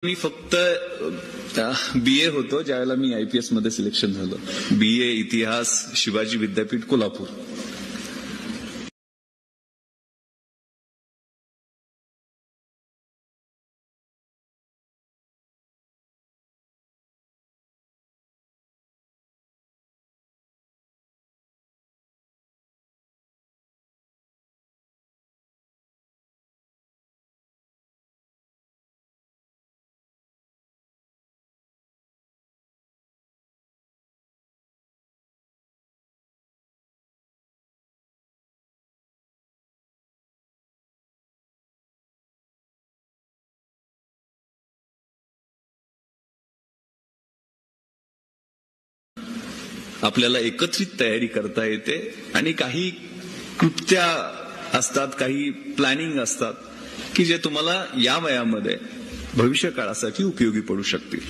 मी फक्त BA होतो ज्यावेळेला मी IPS मध्ये सिलेक्शन झालं. BA इतिहास शिवाजी विद्यापीठ कोल्हापूर. आपल्याला एकत्रित तयारी करता येते आणि काही कृत्या असतात, काही प्लॅनिंग असतात की जे तुम्हाला या वयामध्ये भविष्य काळासाठी उपयोगी पडू शकतील.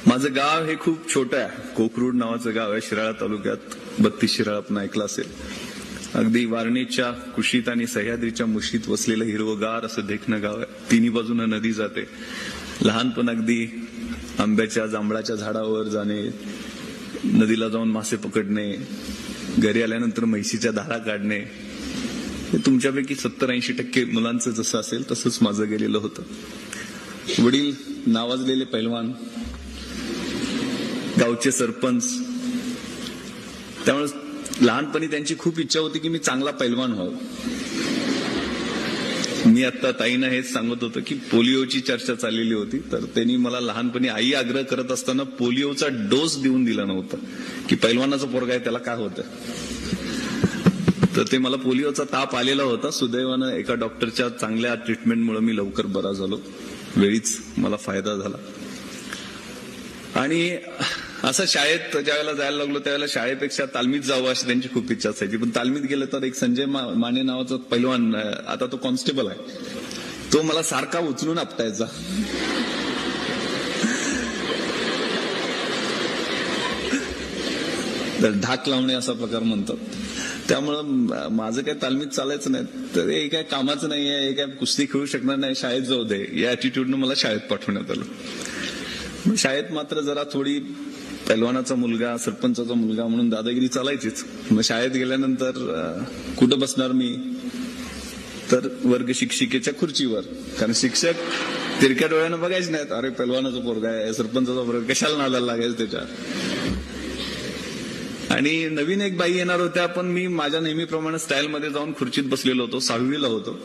माझं गाव हे खूप छोटं आहे. कोकरूड नावाचं गाव आहे शिराळा तालुक्यात. 32 शिराळा आपण ऐकलं असेल. अगदी वारणेच्या कुशीत आणि सह्याद्रीच्या मुशीत वसलेलं हिरवगार असं देखणं गाव आहे. तिन्ही बाजूनं नदी जाते. लहानपण अगदी आंब्याच्या जांभळाच्या झाडावर जाणे, नदीला जाऊन मासे पकडणे, घरी आल्यानंतर म्हैशीच्या धारा काढणे, हे तुमच्यापैकी 70-80% मुलांचं जसं असेल तसंच माझं गेलेलं होतं. वडील नावाजलेले पैलवान, गावचे सरपंच, त्यामुळे लहानपणी त्यांची खूप इच्छा होती की मी चांगला पैलवान व्हावं. मी आता ताईंना हेच सांगत होतो की पोलिओची चर्चा चाललेली होती, तर त्यांनी मला लहानपणी आई आग्रह करत असताना पोलिओचा डोस देऊन दिला नव्हता की पैलवानाचा पोरगा आहे त्याला काय होतं. तर ते मला पोलिओचा ताप आलेला होता. सुदैवानं एका डॉक्टरच्या चांगल्या ट्रीटमेंटमुळे मी लवकर बरा झालो. वेळीच मला फायदा झाला. आणि असं शाळेत ज्यावेळेला जायला लागलो त्यावेळेला शाळेपेक्षा तालमीत जावं अशी त्यांची खूप इच्छा असायची. पण तालमीत गेलं तर एक संजय माने नावाचा पैलवान, आता तो कॉन्स्टेबल आहे, तो मला सारखा उचलून आपटायचा. तर ढाक लावणे असा प्रकार म्हणतात. त्यामुळं माझं काही तालमीत चालायचं नाही. तर हे काय कामाचं नाही आहे, हे काय कुस्ती खेळू शकणार नाही, शाळेत जाऊ दे या ऍटिट्यूडनं मला शाळेत पाठवण्यात आलं. शाळेत मात्र जरा थोडी पैलवानाचा मुलगा, सरपंचाचा मुलगा म्हणून दादागिरी चालायचीच. मग शाळेत गेल्यानंतर कुठं बसणार मी, तर वर्ग शिक्षिकेच्या खुर्चीवर. कारण शिक्षक तिरक्या डोळ्यानं बघायचे नाहीत, अरे पैलवानाचा पोरगा आहे, सरपंचाचा पोरगा, कशाला नादाला लागायचं त्याच्या. आणि नवीन एक बाई येणार होत्या, पण मी माझ्या नेहमीप्रमाणे स्टाईलमध्ये जाऊन खुर्चीत बसलेलो होतो. 6वीला होतो.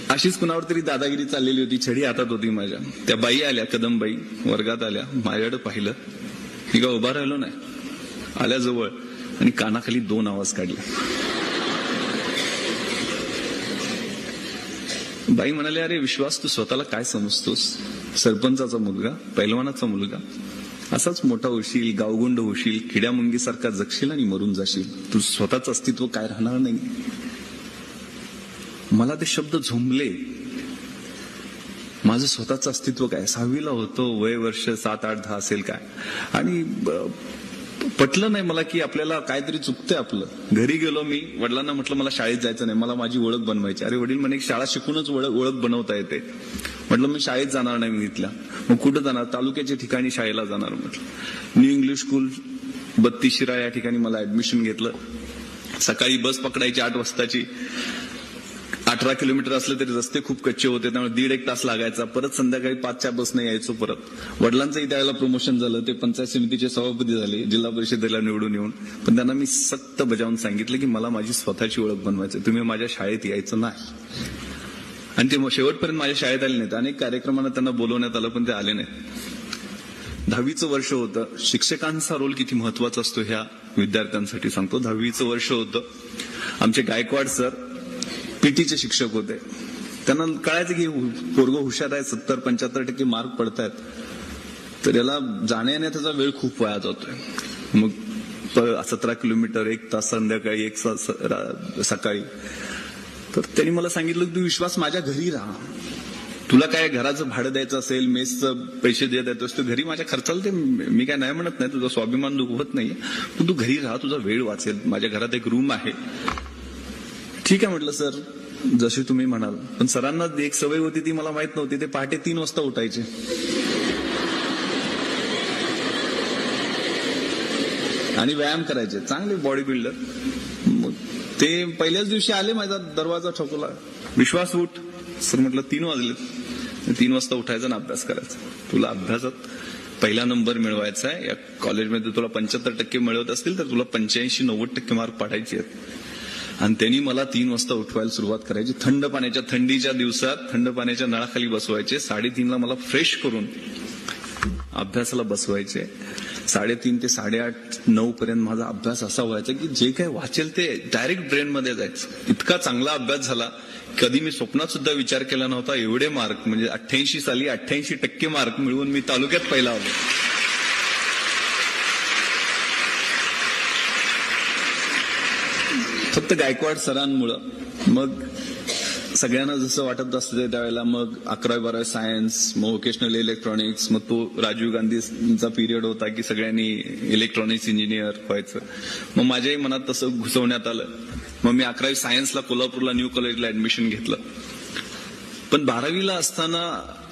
अशीच कुणावर तरी दादागिरी चाललेली होती, छडी हातात होती माझ्या. त्या बाई आल्या, कदमबाई वर्गात आल्या, माझ्याकडे पाहिलं. मी का उभा राहिलो नाही, आल्या जवळ आणि कानाखाली 2 आवाज काढले. बाई म्हणाले, अरे विश्वास, तू स्वतःला काय समजतोस? सरपंचाचा मुलगा, पैलवानाचा मुलगा, असाच मोठा होशील, गावगुंड होशील, किड्यामुंगीसारखा जगशील आणि मरून जाशील. तू स्वतःच अस्तित्व काय राहणार नाही. मला ते शब्द झोंबले. माझं स्वतःचं अस्तित्व काय? 6वीला होतो, वय वर्ष 7, 8, 10 असेल काय. आणि पटलं नाही मला की आपल्याला काहीतरी चुकतंय आपलं. घरी गेलो मी, वडिलांना म्हटलं मला शाळेत जायचं नाही, मला माझी ओळख बनवायची. अरे वडील म्हणे शाळा शिकूनच ओळख बनवता येते. म्हटलं मी शाळेत जाणार नाही मी इथल्या. मग कुठं जाणार? तालुक्याच्या ठिकाणी शाळेला जाणार म्हटलं. न्यू इंग्लिश स्कूल 32 शिराळा या ठिकाणी मला ऍडमिशन घेतलं. सकाळी बस पकडायची 8 वाजताची. 18 किलोमीटर असले तरी रस्ते खूप कच्चे होते, त्यामुळे 1.5 तास लागायचा. परत संध्याकाळी 5च्या बसने यायचो परत. वडिलांचंही त्यावेळेला प्रमोशन झालं, ते पंचायत समितीचे सभापती झाले, जिल्हा परिषदेला निवडून येऊन. पण त्यांना मी सक्त बजावून सांगितलं की मला माझी स्वतःची ओळख बनवायची, तुम्ही माझ्या शाळेत यायचं नाही. आणि ते शेवटपर्यंत माझ्या शाळेत आले नाहीत. अनेक कार्यक्रमांना त्यांना बोलवण्यात आलं पण ते आले नाहीत. 10वीचं वर्ष होतं. शिक्षकांचा रोल किती महत्वाचा असतो ह्या विद्यार्थ्यांसाठी सांगतो. 10वीचं वर्ष होतं. आमचे गायकवाड सर पीटीचे शिक्षक होते. त्यांना कळायचं की पोरगं हुशार आहे, 70-75% मार्क पडतायत, तर याला जाण्या येण्याचा वेळ खूप वाया जातोय. मग 17 किलोमीटर, 1 तास संध्याकाळी, 1 तास सकाळी. तर त्यांनी मला सांगितलं की तू विश्वास माझ्या घरी राहा, तुला काय घराचं भाडं द्यायचं असेल, मेसचं पैसे देत येतोस तर घरी माझ्या खर्चाला ते मी काय नाही म्हणत नाही, तुझा स्वाभिमान दुखवत नाहीये, पण तू घरी राहा, तुझा वेळ वाचेल, माझ्या घरात एक रूम आहे. ठीक आहे म्हटलं सर. जशी तुम्ही म्हणाल, पण सरांना एक सवय होती ती मला माहित नव्हती. ते पहाटे 3 वाजता उठायचे आणि व्यायाम करायचे. चांगले बॉडी बिल्डर. ते पहिल्याच दिवशी आले, माझा दरवाजा ठोकला, विश्वास उठ. सर म्हटलं 3 वाजले. 3 वाजता उठायचा आणि अभ्यास करायचा. तुला अभ्यासात पहिला नंबर मिळवायचा आहे. या कॉलेजमध्ये तुला 75% मिळवत असतील तर तुला 85-90% मार्क पाडायचे आहेत. आणि त्यांनी मला 3 वाजता उठवायला सुरुवात करायची. थंडीच्या दिवसात थंड पाण्याच्या नळाखाली बसवायचे. 3:30ला मला फ्रेश करून अभ्यासाला बसवायचे. 3:30 ते 8:30-9 पर्यंत माझा अभ्यास असा व्हायचा की जे काही वाचेल ते डायरेक्ट ब्रेन मध्ये जायचं. इतका चांगला अभ्यास झाला, कधी मी स्वप्नात सुद्धा विचार केला नव्हता. एवढे मार्क म्हणजे 88 साली 88% मार्क मिळवून मी तालुक्यात पहिला आलो. फक्त गायकवाड सरांमुळं. मग सगळ्यांना जसं वाटत असतं त्यावेळेला मग 11वी-12वी सायन्स, मग व्होकेशनल इलेक्ट्रॉनिक्स, मग तो राजीव गांधींचा पिरियड होता की सगळ्यांनी इलेक्ट्रॉनिक्स इंजिनियर व्हायचं. मग माझ्याही मनात तसं घुसवण्यात आलं. मग मी 11वी सायन्सला कोल्हापूरला न्यू कॉलेजला ऍडमिशन घेतलं. पण 12वीला असताना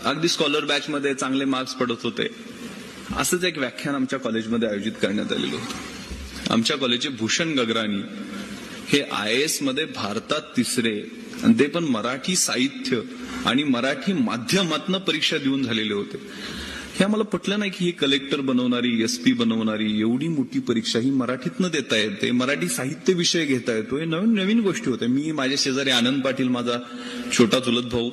अगदी स्कॉलर बॅचमध्ये चांगले मार्क्स पडत होते. असंच एक व्याख्यान आमच्या कॉलेजमध्ये आयोजित करण्यात आलेलं होतं. आमच्या कॉलेजचे भूषण गगराणी हे IAS मध्ये भारतात 3रे, आणि ते पण मराठी साहित्य आणि मराठी माध्यमातनं परीक्षा देऊन झालेले होते. हे आम्हाला पटलं नाही की ही कलेक्टर बनवणारी, SP बनवणारी एवढी मोठी परीक्षा ही मराठीतनं देता येते, मराठी साहित्य विषय घेता येतो. हे नवीन नवीन गोष्टी होत्या. मी, माझ्या शेजारी आनंद पाटील, माझा छोटा चुलत भाऊ,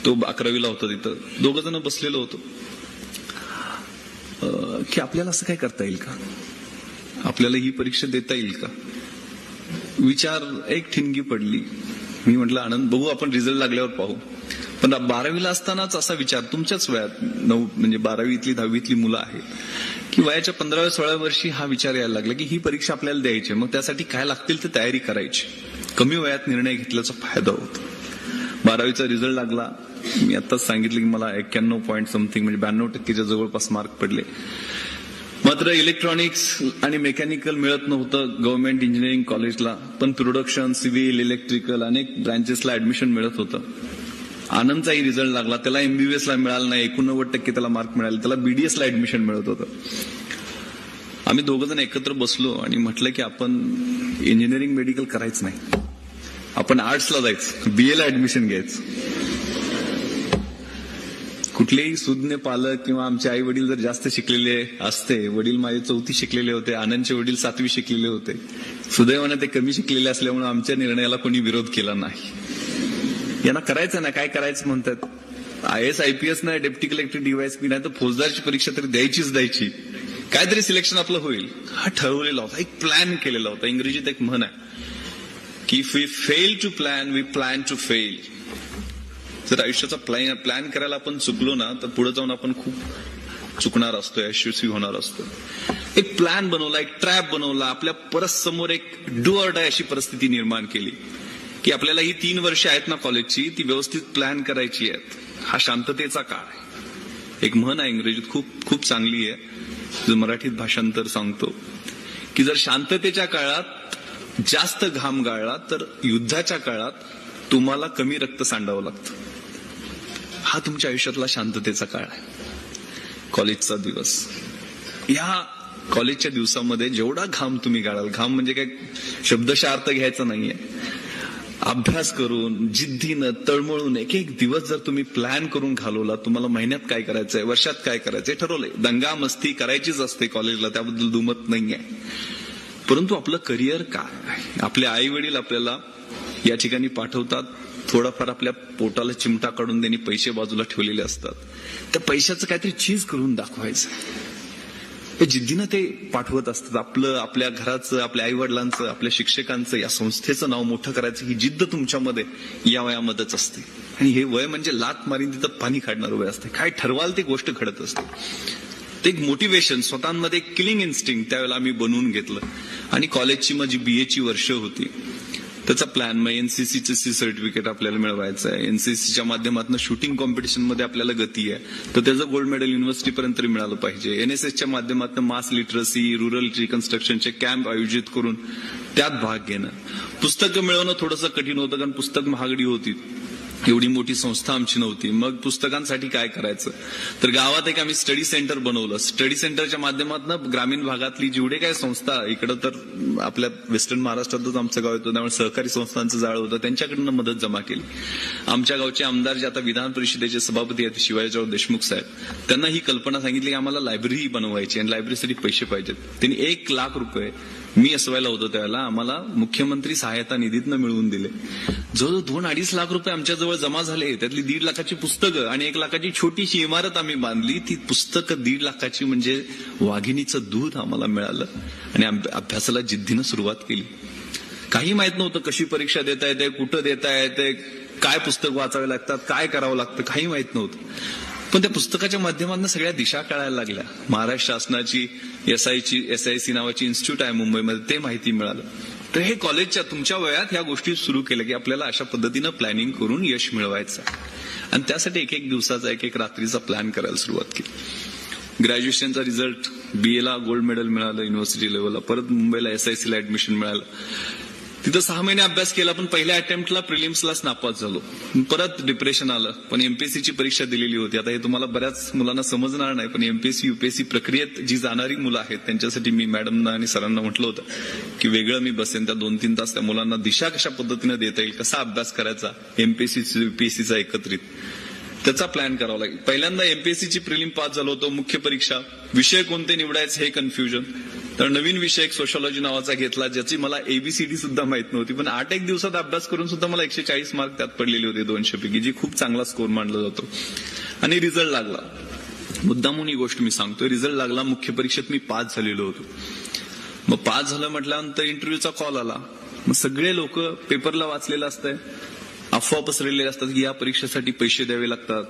तो 11वीला होता, तिथं 2 जण बसलेलो होतो की आपल्याला असं काय करता येईल का, आपल्याला ही परीक्षा देता येईल का. विचार एक ठिणगी पडली. मी म्हटलं आनंद, बघू आपण रिझल्ट लागल्यावर पाहू. पण 12वीला असतानाच असा विचार, तुमच्याच वयात 9 म्हणजे 12वीतली 10वीतली मुलं आहेत की वयाच्या 15व्या-16व्या वर्षी हा विचार यायला लागला की ही परीक्षा आपल्याला द्यायची. मग त्यासाठी काय लागतील ते तयारी करायची. कमी वयात निर्णय घेतल्याचा फायदा होतो. 12वीचा रिझल्ट लागला. मी आताच सांगितलं की मला 91 पॉईंट समथिंग म्हणजे 92% जवळपास मार्क पडले. मात्र इलेक्ट्रॉनिक्स आणि मेकॅनिकल मिळत नव्हतं गव्हर्नमेंट इंजिनिअरिंग कॉलेजला, पण प्रोडक्शन, सिव्हिल, इलेक्ट्रिकल अनेक ब्रांचेसला ऍडमिशन मिळत होतं. आनंदचाही रिझल्ट लागला. त्याला MBBS ला मिळाला नाही, 89% त्याला मार्क मिळाले. त्याला BDS ला ऍडमिशन मिळत होतं. आम्ही 2 जण एकत्र बसलो आणि म्हटलं की आपण इंजिनिअरिंग मेडिकल करायचं नाही, आपण आर्ट्सला जायचं, BA ला ऍडमिशन घ्यायचं. कुठलेही सुज्ञ पालक किंवा आमचे आई वडील जर जास्त शिकलेले असते, वडील माझे 4थी शिकलेले होते, आनंदचे वडील 7वी शिकलेले होते, सुदैवाने ते कमी शिकलेले असल्यामुळे आमच्या निर्णयाला कोणी विरोध केला नाही. यांना करायचं ना, काय करायचं म्हणतात, IAS IPS नाही, डेप्टी कलेक्टर DYSP नाही तर फौजदारची परीक्षा तरी द्यायची, काहीतरी सिलेक्शन आपलं होईल, हा ठरवलेला होता, एक प्लॅन केलेला होता. इंग्रजीत एक म्हण आहे की if we fail to plan we plan to fail. जर आयुष्याचा प्लॅन करायला आपण चुकलो ना तर पुढे जाऊन आपण खूप चुकणार असतो, यशस्वी होणार असतो. एक प्लॅन बनवला, एक ट्रॅप बनवला, आपल्या परत समोर एक डू ऑर डाय अशी परिस्थिती निर्माण केली की आपल्याला ही 3 वर्ष आहेत ना कॉलेजची, ती व्यवस्थित प्लॅन करायची आहेत. हा शांततेचा काळ आहे. एक म्हण आहे इंग्रजीत, खूप खूप चांगली आहे, मराठीत भाषांतर सांगतो की जर शांततेच्या काळात जास्त घाम गाळला तर युद्धाच्या काळात तुम्हाला कमी रक्त सांडावं लागतं. हा तुमच्या आयुष्यातला शांततेचा काळ आहे, कॉलेजचा दिवस. या कॉलेजच्या दिवसामध्ये जेवढा घाम तुम्ही गाळाल, घाम म्हणजे काय शब्दशः अर्थ घ्यायचा नाहीये, अभ्यास करून जिद्दीनं तळमळून एक एक दिवस जर तुम्ही प्लॅन करून घालवला, तुम्हाला महिन्यात काय करायचंय, वर्षात काय करायचंय ठरवलंय. दंगा मस्ती करायचीच असते कॉलेजला, त्याबद्दल दुमत नाहीये. परंतु आपलं करिअर काय आहे, आपले आई वडील आपल्याला या ठिकाणी पाठवतात, थोडाफार आपल्या पोटाला चिमटा काढून त्यांनी पैसे बाजूला ठेवलेले असतात, त्या पैशाचं काहीतरी चीज करून दाखवायचं, हे जिद्दीनं ते पाठवत असतात. आपल्या घराचं, आपल्या आई वडिलांचं, आपल्या शिक्षकांचं, या संस्थेचं नाव मोठं करायचं ही जिद्द तुमच्यामध्ये या वयामध्येच असते. आणि हे वय म्हणजे लात मारीन तिथं पाणी काढणारं वय असते. काय ठरवाल ती गोष्ट घडत असते. ते एक मोटिवेशन, स्वतःमध्ये एक किलिंग इन्स्टिंग त्यावेळेला आम्ही बनवून घेतलं. आणि कॉलेजची माझी BA वर्ष होती, त्याचा प्लॅन मग NCCचे C सर्टिफिकेट आपल्याला मिळवायचं आहे. NCCच्या माध्यमातून शूटिंग कॉम्पिटिशन मध्ये आपल्याला गती आहे तर त्याचं गोल्ड मेडल युनिव्हर्सिटीपर्यंत तरी मिळालं पाहिजे. NSSच्या माध्यमातून मास लिटरसी, रुरल रिकन्स्ट्रक्शनचे कॅम्प आयोजित करून त्यात भाग घेणं. पुस्तकं मिळवणं थोडंसं कठीण होतं, कारण पुस्तक महागडी होती. एवढी मोठी संस्था आमची नव्हती. मग पुस्तकांसाठी काय करायचं, तर गावात एक आम्ही स्टडी सेंटर बनवलं. स्टडी सेंटरच्या माध्यमातून ग्रामीण भागातली जेवढे काही संस्था, इकडं तर आपल्या वेस्टर्न महाराष्ट्रातच आमचं गाव येतं, त्यामुळे सहकारी संस्थांचं जाळं होतं, त्यांच्याकडनं मदत जमा केली. आमच्या गावचे आमदार जे आता विधान परिषदेचे सभापती आहेत शिवाजीराव देशमुख साहेब, त्यांना ही कल्पना सांगितली की आम्हाला लायब्ररी बनवायची आणि लायब्ररीसाठी पैसे पाहिजेत. त्यांनी 1 लाख रुपये, मी असवायला होतो त्यावेळेला, आम्हाला मुख्यमंत्री सहायता निधीतनं मिळवून दिले. जवळजवळ 2-2.5 लाख रुपये आमच्याजवळ जमा झाले. त्यातली 1.5 लाखाची पुस्तकं आणि 1 लाखाची छोटीशी इमारत आम्ही बांधली. ती पुस्तकं 1.5 लाखाची म्हणजे वाघिणीचं दूध आम्हाला मिळालं आणि अभ्यासाला जिद्दीनं सुरुवात केली. काही माहित नव्हतं, कशी परीक्षा देता येते, कुठं देता येते, काय पुस्तक वाचावे लागतात, काय करावं लागतं, काही माहित नव्हतं. पण त्या पुस्तकाच्या माध्यमातून सगळ्या दिशा कळायला लागल्या. महाराष्ट्र शासनाची SIC नावाची इन्स्टिट्यूट आहे मुंबईमध्ये, ते माहिती मिळालं. तर हे कॉलेजच्या तुमच्या वयात ह्या गोष्टी सुरू केल्या की आपल्याला अशा पद्धतीनं प्लॅनिंग करून यश मिळवायचं, आणि त्यासाठी एक दिवसाचा, एक रात्रीचा प्लॅन करायला सुरुवात केली. ग्रॅज्युएशनचा रिझल्ट, BA ला गोल्ड मेडल मिळालं युनिव्हर्सिटी लेवलला. परत मुंबईला SIC ला ऍडमिशन मिळालं. तिथं 6 महिने अभ्यास केला, पण पहिल्या अटेम्प्टला प्रिलिम्सलाच नापास झालो. परत डिप्रेशन आलं. पण MPSCची परीक्षा दिलेली होती. आता हे तुम्हाला बऱ्याच मुलांना समजणार नाही, पण MPSC UPSC प्रक्रियेत जी जाणारी मुलं आहेत त्यांच्यासाठी मी मॅडमना आणि सरांना म्हटलं होतं की वेगळं मी बसेन त्या 2-3 तास, त्या मुलांना दिशा कशा पद्धतीने देता येईल, कसा अभ्यास करायचा MPSC UPSCचा एकत्रित, त्याचा प्लॅन करावा लागेल. पहिल्यांदा MPSCची प्रिलिम पास झालो होतो. मुख्य परीक्षा, विषय कोणते निवडायचे हे कन्फ्युजन. तर नवीन विषय एक सोशॉलॉजी नावाचा घेतला, ज्याची मला ABCD सुद्धा माहित नव्हती, पण 8 दिवसात अभ्यास करून सुद्धा मला 140 मार्क त्यात पडलेले होते 200 पैकी, जी खूप चांगला स्कोर मानला जातो. आणि रिझल्ट लागला. मुद्दामून ही गोष्ट मी सांगतोय, रिझल्ट लागला. मुख्य परीक्षेत मी पास झालेलो होतो. मग पास झालं म्हटल्यानंतर इंटरव्ह्यूचा कॉल आला. मग सगळे लोक पेपरला वाचलेलं असतंय, अफवा पसरलेले असतात की या परीक्षेसाठी पैसे द्यावे लागतात,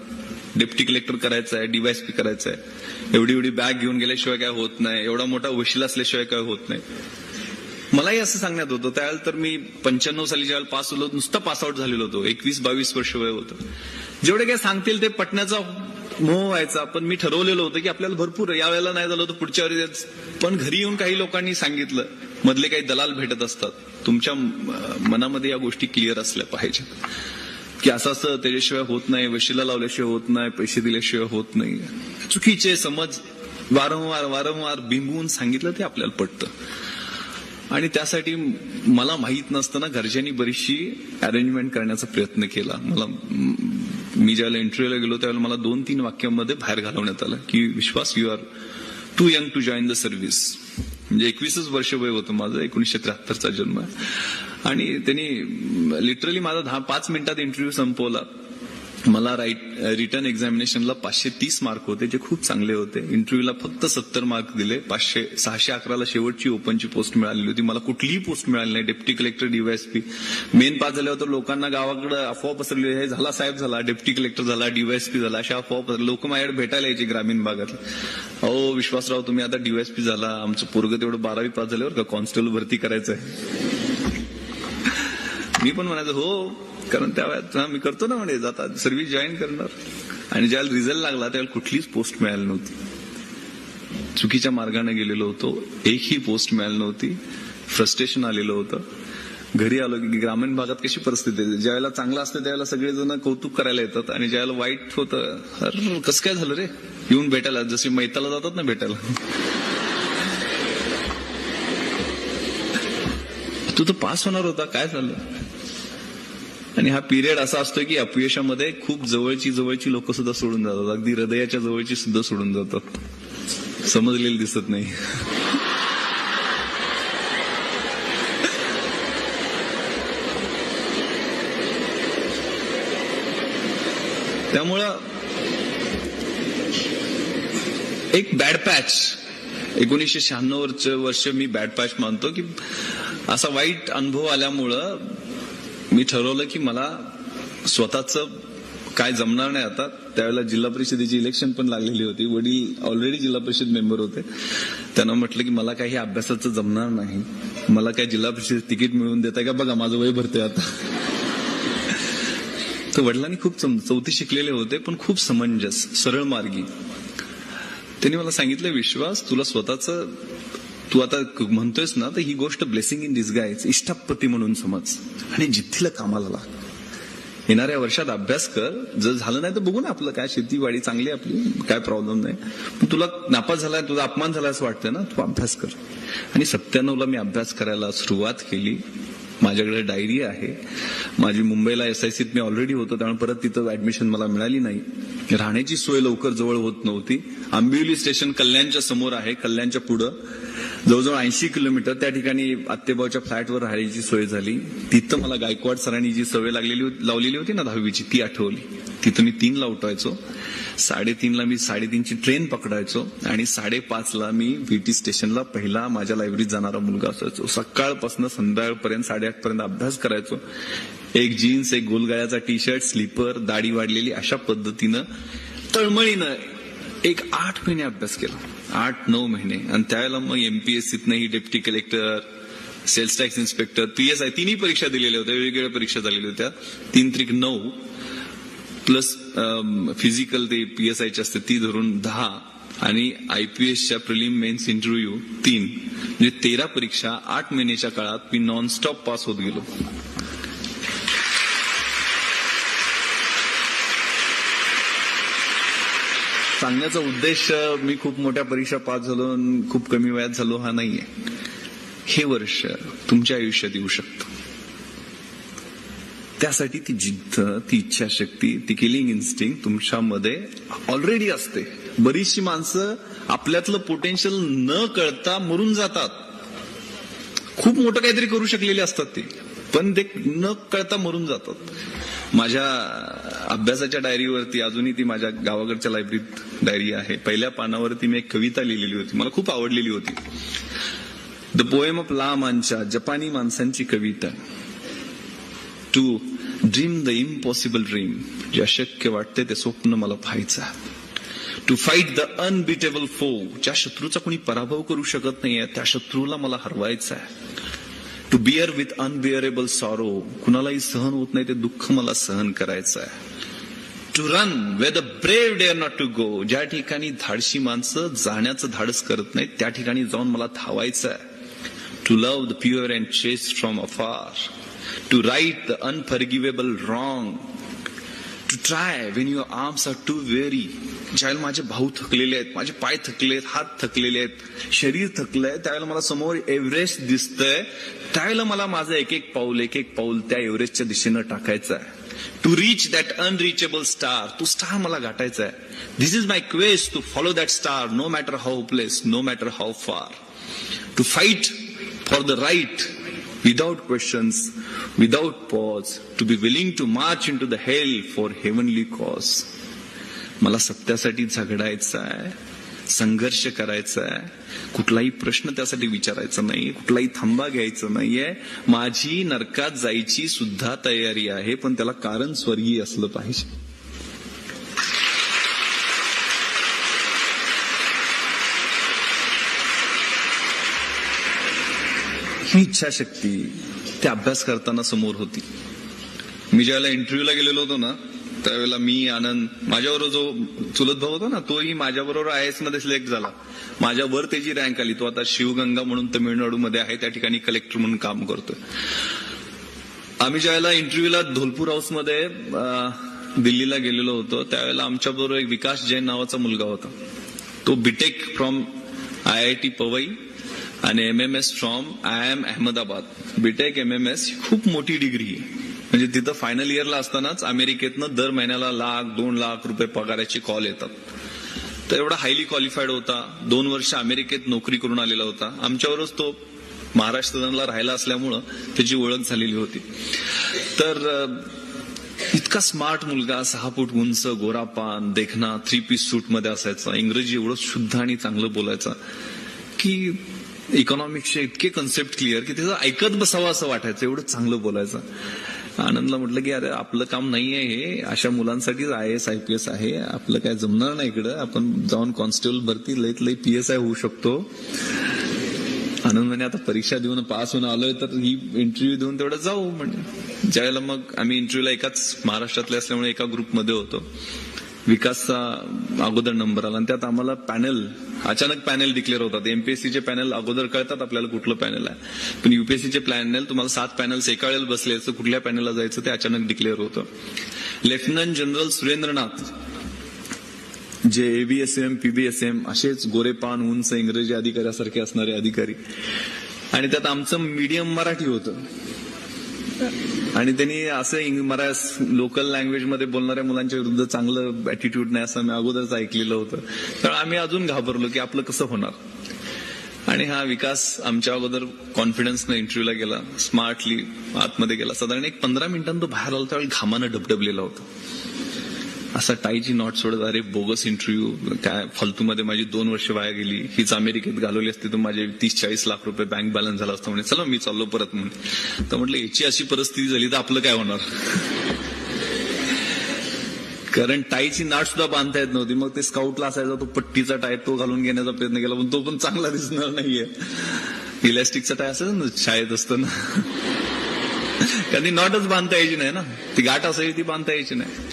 डेप्टी कलेक्टर करायचं आहे, DYSP करायचं आहे, एवढी बॅग घेऊन गेल्याशिवाय काय होत नाही, एवढा मोठा वशील असल्याशिवाय काय होत नाही. मलाही असं सांगण्यात होतं. त्यावेळेला तर मी 95 साली ज्यावेळेला पास होलो, नुसतं पासआउट झालेलो होतो. 21-22 वर्ष वय होतं. जेवढे काय सांगतील ते पटण्याचा मोह व्हायचा. पण मी ठरवलेलं होतं की आपल्याला भरपूर, यावेळेला नाही झालं होतं पुढच्या वेळेस. पण घरी येऊन काही लोकांनी सांगितलं, मधले काही दलाल भेटत असतात, तुमच्या मनामध्ये या गोष्टी क्लिअर असल्या पाहिजे की असं त्याच्याशिवाय होत नाही, वशिला लावल्याशिवाय होत नाही, पैसे दिल्याशिवाय होत नाही. चुकीचे समज वारंवार बिंबवून सांगितलं ते आपल्याला पटतं. आणि त्यासाठी मला माहित नसताना घरच्यांनी बरीचशी अरेंजमेंट करण्याचा प्रयत्न केला. मी ज्यावेळेला इंटरव्ह्यूला गेलो त्यावेळेला मला 2-3 वाक्यांमध्ये बाहेर घालवण्यात आलं की Vishwas, you are too young to join the service. म्हणजे 21 वर्ष वय होतं माझं, 1973चा जन्म. आणि त्यांनी लिटरली माझा 5 मिनिटात इंटरव्ह्यू संपवला. मला रिटर्न एक्झामिनेशनला 530 मार्क होते, जे खूप चांगले होते. इंटरव्ह्यूला फक्त 70 मार्क दिले. 611ला शेवटची ओपनची पोस्ट मिळालेली होती. मला कुठलीही पोस्ट मिळाली नाही. Deputy collector, DYSP. Main pass झाल्यावर तर लोकांना गावाकडे अफवा पसरली, हे झाला साहेब झाला, डेप्टी कलेक्टर झाला, DYSP झाला, अशा अफवा पसरल्या. लोक माझ्याकडे भेटायला यायचे ग्रामीण भागातले. अहो विश्वासराव, तुम्ही आता DYSP झाला, आमचं पोरगं तेवढं 12वी पास झाल्यावर का कॉन्स्टेबल भरती करायचंय. मी पण म्हणायचं हो, कारण त्या वेळेत मी करतो ना म्हणे, आता सर्व्हिस जॉईन करणार. आणि ज्यावेळेला रिझल्ट लागला त्यावेळेला कुठलीच पोस्ट मिळाली नव्हती. चुकीच्या मार्गाने गेलेलो होतो, एकही पोस्ट मिळाली नव्हती. फ्रस्ट्रेशन आलेलं होतं. घरी आलो की ग्रामीण भागात कशी परिस्थिती आहे, ज्यावेळेला चांगलं असतं त्यावेळेला सगळेजण कौतुक करायला येतात, आणि ज्यावेळेला वाईट होतं, अरे कसं काय झालं रे, येऊन भेटायला, जसे मैताला जातात ना भेटायला, तू तर पास होणार होता, काय झालं. आणि हा पिरियड असा असतो की अपयशामध्ये खूप जवळची लोक सुद्धा सोडून जातात, अगदी हृदयाच्या जवळची सुद्धा सोडून जातात, समजलेलं दिसत नाही. त्यामुळं एक बॅड पॅच, 1996 वर्ष मी बॅड पॅच मानतो की असा वाईट अनुभव आल्यामुळं मी ठरवलं की मला स्वतःच काय जमणार नाही आता. त्यावेळेला जिल्हा परिषदेची इलेक्शन पण लागलेली होती. वडील ऑलरेडी जिल्हा परिषद मेंबर होते. त्यांना म्हटलं की मला काही अभ्यासाचं जमणार नाही, मला काय जिल्हा परिषद तिकीट मिळवून देताय का, बघा माझं वय भरतंय आता. तर वडिलांनी खूप 4थी शिकलेले होते, पण खूप समंजस, सरळ मार्गी. त्यांनी मला सांगितलं, विश्वास, तुला स्वतःच तू आता म्हणतोयस ना, तर ही गोष्ट ब्लेसिंग इन डिस्गाईज, इष्टापत्ती म्हणून समज आणि जिद्दीला कामाला लाग. येणाऱ्या वर्षात अभ्यास कर, जर झालं नाही तर बघू ना, आपलं काय शेतीवाडी चांगली आपली, काय प्रॉब्लेम नाही. पण तुला नापास झालाय, तुझा अपमान झाला असं वाटतं ना, तू अभ्यास कर. आणि 97ला मी अभ्यास करायला सुरुवात केली. माझ्याकडे डायरी आहे. माझी मुंबईला SICत मी ऑलरेडी होतो, त्यामुळे परत तिथं ऍडमिशन मला मिळाली नाही. राहण्याची सोय लवकर जवळ होत नव्हती. आंबिवली स्टेशन कल्याणच्या समोर आहे, कल्याणच्या पुढं जवळजवळ 80 किलोमीटर. त्या ठिकाणी आत्तेभाऊच्या फ्लॅटवर राहायची सोय झाली. तिथं मला गायकवाड सरांनी जी सवय लावलेली होती ना 10वीची, ती आठवली. तिथं मी 3ला उठायचो, 3:30ला मी 3:30ची ट्रेन पकडायचो आणि 5:30ला मी VT स्टेशनला पहिला माझ्या लायब्ररीत जाणारा मुलगा असायचो. सकाळपासून संध्याकाळपर्यंत 8:30 पर्यंत अभ्यास करायचो. एक जीन्स, एक गोलगाळ्याचा टी शर्ट, स्लीपर, दाढी वाढलेली, अशा पद्धतीनं तळमळीनं एक 8 महिने अभ्यास केला. 8-9 महिने. आणि त्यावेळेला मग MPSCतनंही deputy collector, sales tax inspector, PSI तिन्ही परीक्षा दिलेल्या होत्या. वेगवेगळ्या परीक्षा झालेल्या होत्या. 3-9 प्लस फिजिकल ते PSIची असते ती धरून 10 आणि IPSच्या प्रिलिम मेन्स इंटरव्ह्यू 3, म्हणजे 13 परीक्षा 8 महिन्याच्या काळात मी नॉनस्टॉप पास होत गेलो. सांगण्याचा उद्देश मी खूप मोठ्या परीक्षा पास झालो, खूप कमी वयात झालो हा नाहीये. हे वर्ष तुमच्या आयुष्यात येऊ शकतं. त्यासाठी ती जिद्द, ती इच्छाशक्ती, ती किलिंग इन्स्टिंक्ट तुमच्यामध्ये ऑलरेडी असते. बरीचशी माणसं आपल्यातलं पोटेन्शियल न कळता मरून जातात. खूप मोठं काहीतरी करू शकलेले असतात ते, पण ते न कळता मरून जातात. माझ्या अभ्यासाच्या डायरीवरती, अजूनही ती माझ्या गावाकडच्या लायब्ररीत डायरी आहे, पहिल्या पानावरती मी एक कविता लिहिलेली होती, मला खूप आवडलेली होती. द पोएम ऑफ ला मांचा, जपानी माणसांची कविता. To dream the impossible dream, जे अशक्य वाटते ते स्वप्न मला पाहायचं. टू फाईट द अनबिटेबल फो, ज्या शत्रूचा कोणी पराभव करू शकत नाहीये त्या शत्रूला मला हरवायचं आहे. To beer with unbearable sorrow, कुणालाही सहन होत नाही ते दुःख मला सहन करायचं आहे. To run away the brave dare not to go, ज्या ठिकाणी धाडशी माणसं जाण्याचं धाडस करत नाहीत त्या ठिकाणी जाऊन मला धावायचं आहे. To love the pure and chest from अफार, to write the unforgivable wrong, to try Wien your arms R to very, ज्यावेळेला माझे भाऊ थकलेले आहेत, माझे पाय थकले आहेत, हात थकलेले आहेत, शरीर थकलंय, त्यावेळेला मला समोर एव्हरेस्ट दिसतंय, त्यावेळेला मला माझं एक एक पाऊल त्या एव्हरेस्टच्या दिशेनं टाकायचं आहे. To reach that unreachable star, तो स्टार मला गाठायचा आहे. दिस is my quest, to follow that star no matter how hopeless, no matter how फार. To fight for the right without questions, without pause, to be willing to march into the hell for heavenly cause. मला सत्यासाठी झगडायचं आहे, संघर्ष करायचा आहे, कुठलाही प्रश्न त्यासाठी विचारायचा नाही, कुठलाही थांबा घ्यायचा नाहीये. माझी नरकात जायची सुद्धा तयारी आहे, पण त्याला कारण स्वर्गीय असलं पाहिजे. ही इच्छाशक्ती त्या अभ्यास करताना समोर होती. मी ज्यावेळेला इंटरव्ह्यूला गेलेलो होतो ना, त्यावेळेला मी, आनंद, माझ्याबरोबर जो चुलत भाऊ होता ना, तोही माझ्याबरोबर IAS मध्ये सिलेक्ट झाला. माझ्यावर त्याची रँक आली. तो आता शिवगंगा म्हणून तमिळनाडूमध्ये आहे, त्या ठिकाणी कलेक्टर म्हणून काम करतोय. आम्ही ज्यावेळेला इंटरव्ह्यूला धोलपूर हाऊसमध्ये दिल्लीला गेलेलो होतो, त्यावेळेला आमच्याबरोबर एक विकास जैन नावाचा मुलगा होता. तो बीटेक फ्रॉम IIT पवई आणि MMS from IIM Ahmedabad. B Tech MMS खूप मोठी डिग्री आहे. म्हणजे तिथं फायनल इयरला असतानाच अमेरिकेतनं दर महिन्याला $1-2 लाख पगाराचे कॉल येतात. तर एवढा हायली क्वालिफाईड होता. 2 वर्ष अमेरिकेत नोकरी करून आलेला होता. आमच्यावरच तो महाराष्ट्राला राहिला असल्यामुळं त्याची ओळख झालेली होती. तर इतका स्मार्ट मुलगा, 6 फूट उंच, गोरापान, देखना, 3 पीस सूट मध्ये असायचा. इंग्रजी एवढं शुद्ध आणि चांगलं बोलायचा की इकॉनॉमिक्सचे इतके कन्सेप्ट क्लिअर की त्याचं ऐकत बसावं असं वाटायचं, एवढं चांगलं बोलायचं. आनंदला म्हटलं की अरे आपलं काम नाहीये हे, अशा मुलांसाठीच IAS IPS आहे, आपलं काय जमणार नाही इकडं, आपण जाऊन कॉन्स्टेबल भरती लईत लई PSI होऊ शकतो. आनंद म्हणे आता परीक्षा देऊन पास होऊन आलोय तर ही इंटरव्ह्यू देऊन तेवढं जाऊ. म्हणजे ज्यावेळेला मग आम्ही इंटरव्ह्यूला एकाच महाराष्ट्रातले असल्यामुळे एका ग्रुपमध्ये होतो. विकासचा अगोदर नंबर आला आणि त्यात आम्हाला अचानक पॅनल डिक्लेअर होतात. एमपीएससीचे पॅनल अगोदर कळतात आपल्याला कुठलं पॅनल आहे, पण युपीएससीचे पॅनल तुम्हाला 7 पॅनल्स एका वेळेला बसले असं कुठल्या पॅनलला जायचं ते अचानक डिक्लेअर होतं. लेफ्टनंट जनरल सुरेंद्रनाथ, जे एबीएसएम पीबीएसएम असेच गोरेपान उंच इंग्रजी अधिकाऱ्यासारखे असणारे अधिकारी, आणि त्यात आमचं मीडियम मराठी होतं आणि त्यांनी असं लोकल लँग्वेज मध्ये बोलणाऱ्या मुलांच्या विरुद्ध चांगलं ऍटिट्यूड नाही असं मी अगोदरच ऐकलेलं होतं. तर आम्ही अजून घाबरलो की आपलं कसं होणार. आणि हा विकास आमच्या अगोदर कॉन्फिडन्सनं इंटरव्ह्यूला गेला, स्मार्टली आतमध्ये गेला. साधारण 15 मिनिटांनी तो बाहेर आला त्यावेळी घामानं डबडबलेला होता. असा टाईची नॉट सोडत, अरे बोगस इंटरव्ह्यू, काय फालतूमध्ये माझी 2 वर्ष वाया गेली, हीच अमेरिकेत घालवली असती तर माझे 30-40 लाख रुपये बँक बॅलन्स झाला असतं. म्हणजे चला मी चाललो परत म्हणून. तर म्हटलं याची अशी परिस्थिती झाली तर आपलं काय होणार. कारण टाईची नाट सुद्धा बांधता येत नव्हती. मग ते स्काउटला असायचा तो पट्टीचा टाय तो घालून घेण्याचा प्रयत्न केला, पण तो पण चांगला दिसणार नाहीये. इलॅस्टिकचा टाय असायचा ना शाळेत असताना, कारण नॉटच बांधता यायची नाही ना, ती गाठ असायची ती बांधता यायची नाही.